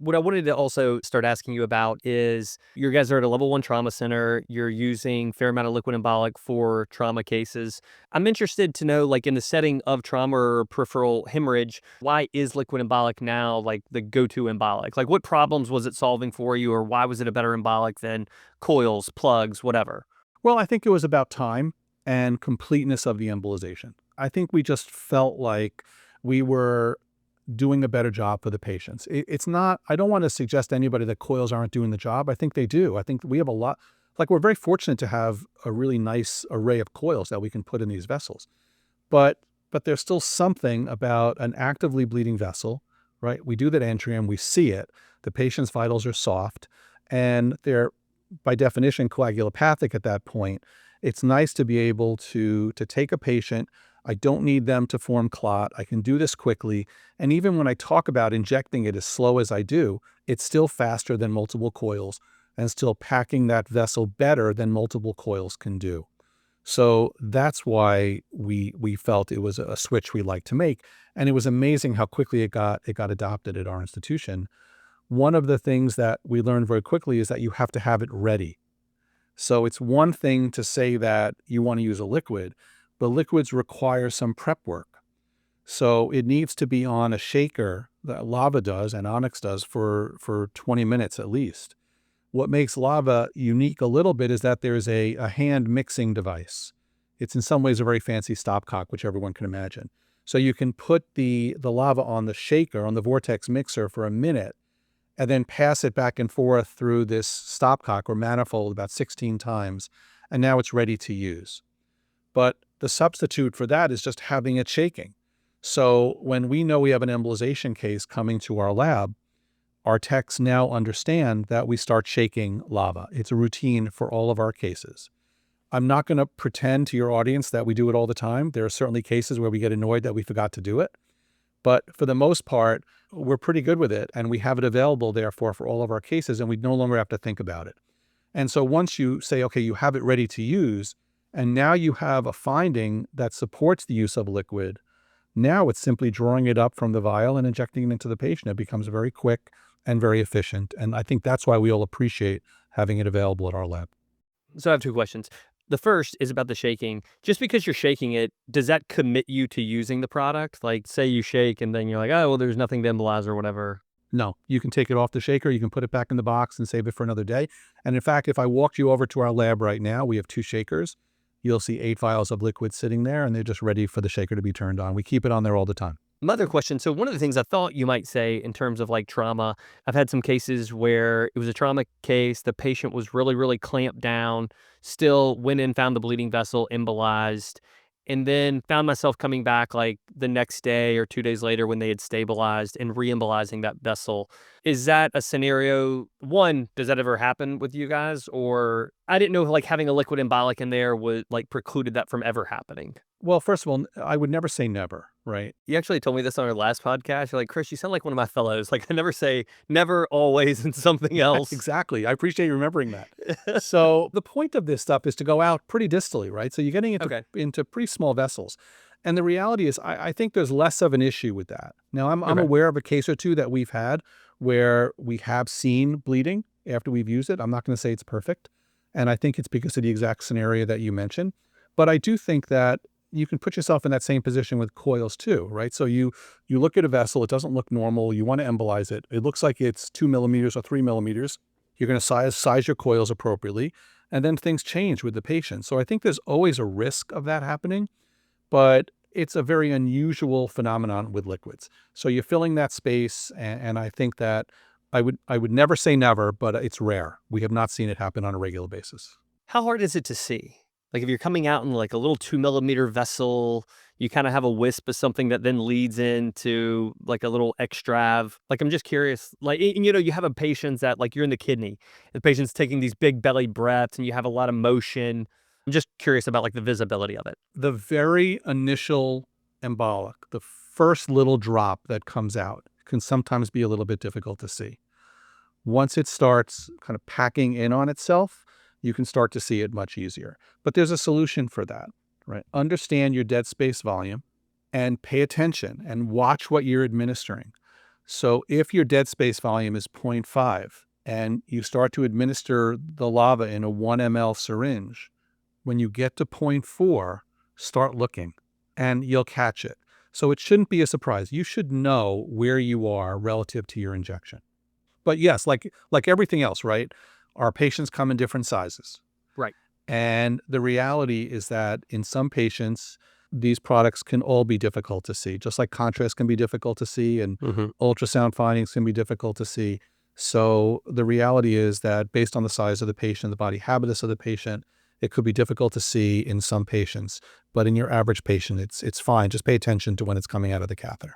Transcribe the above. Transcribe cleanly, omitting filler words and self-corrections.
What I wanted to also start asking you about is you guys are at a level 1 trauma center. You're using a fair amount of liquid embolic for trauma cases. I'm interested to know, like in the setting of trauma or peripheral hemorrhage, why is liquid embolic now like the go-to embolic? Like what problems was it solving for you, or why was it a better embolic than coils, plugs, whatever? Well, I think it was about time and completeness of the embolization. I think we just felt like we were doing a better job for the patients. It's not, I don't want to suggest to anybody that coils aren't doing the job. I think they do. I think we have a lot, like we're very fortunate to have a really nice array of coils that we can put in these vessels. But there's still something about an actively bleeding vessel, right? We do that angiogram, we see it. The patient's vitals are soft and they're by definition coagulopathic at that point. It's nice to be able to take a patient. I don't need them to form clot. I can do this quickly. And even when I talk about injecting it as slow as I do, it's still faster than multiple coils and still packing that vessel better than multiple coils can do. So that's why we felt it was a switch we liked to make. And it was amazing how quickly it got adopted at our institution. One of the things that we learned very quickly is that you have to have it ready. So it's one thing to say that you want to use a liquid, but liquids require some prep work. So it needs to be on a shaker that lava does and Onyx does for 20 minutes at least. What makes lava unique a little bit is that there's a hand mixing device. It's in some ways a very fancy stopcock, which everyone can imagine. So you can put the lava on the shaker, on the vortex mixer for a minute, and then pass it back and forth through this stopcock or manifold about 16 times, and now it's ready to use. But the substitute for that is just having it shaking. So when we know we have an embolization case coming to our lab, our techs now understand that we start shaking lava. It's a routine for all of our cases. I'm not going to pretend to your audience that we do it all the time. There are certainly cases where we get annoyed that we forgot to do it. But for the most part, we're pretty good with it, and we have it available, therefore, for all of our cases, and we no longer have to think about it. And so once you say, okay, you have it ready to use, and now you have a finding that supports the use of liquid, now it's simply drawing it up from the vial and injecting it into the patient. It becomes very quick and very efficient. And I think that's why we all appreciate having it available at our lab. So I have two questions. The first is about the shaking. Just because you're shaking it, does that commit you to using the product? Like, say you shake and then you're like, oh, well, there's nothing to embolize or whatever. No, you can take it off the shaker, you can put it back in the box and save it for another day. And in fact, if I walked you over to our lab right now, we have 2 shakers. You'll see 8 vials of liquid sitting there, and they're just ready for the shaker to be turned on. We keep it on there all the time. My other question, so one of the things I thought you might say in terms of like trauma, I've had some cases where it was a trauma case, the patient was really, really clamped down, still went in, found the bleeding vessel, embolized, and then found myself coming back like the next day or 2 days later when they had stabilized and re-embolizing that vessel. Is that a scenario, one, does that ever happen with you guys? Or I didn't know like having a liquid embolic in there would like precluded that from ever happening. Well, first of all, I would never say never, right? You actually told me this on our last podcast. You're like, Chris, you sound like one of my fellows. Like, I never say never, always, and something else. Exactly. I appreciate you remembering that. So the point of this stuff is to go out pretty distally, right? So you're getting into pretty small vessels. And the reality is, I think there's less of an issue with that. Now, I'm aware of a case or two that we've had where we have seen bleeding after we've used it. I'm not going to say it's perfect. And I think it's because of the exact scenario that you mentioned. But I do think that you can put yourself in that same position with coils too, right? So you look at a vessel, it doesn't look normal, you want to embolize it. It looks like it's 2 millimeters or 3 millimeters. You're going to size your coils appropriately, and then things change with the patient. So I think there's always a risk of that happening, but it's a very unusual phenomenon with liquids. So you're filling that space, and I think that I would never say never, but it's rare. We have not seen it happen on a regular basis. How hard is it to see? Like if you're coming out in like a little 2 millimeter vessel, you kind of have a wisp of something that then leads into like a little extrav. Like I'm just curious, like, you know, you have a patient that like you're in the kidney, the patient's taking these big belly breaths and you have a lot of motion. I'm just curious about like the visibility of it. The very initial embolic, the first little drop that comes out can sometimes be a little bit difficult to see. Once it starts kind of packing in on itself, you can start to see it much easier. But there's a solution for that, right? Understand your dead space volume and pay attention and watch what you're administering. So if your dead space volume is zero point 0.5 and you start to administer the lava in a 1 ml syringe, when you get to zero point 0.4, start looking and you'll catch it. So it shouldn't be a surprise. You should know where you are relative to your injection. But yes, like everything else, right? Our patients come in different sizes. Right. And the reality is that in some patients, these products can all be difficult to see, just like contrast can be difficult to see and Hmm. ultrasound findings can be difficult to see. So the reality is that based on the size of the patient, the body habitus of the patient, it could be difficult to see in some patients. But in your average patient, it's fine. Just pay attention to when it's coming out of the catheter.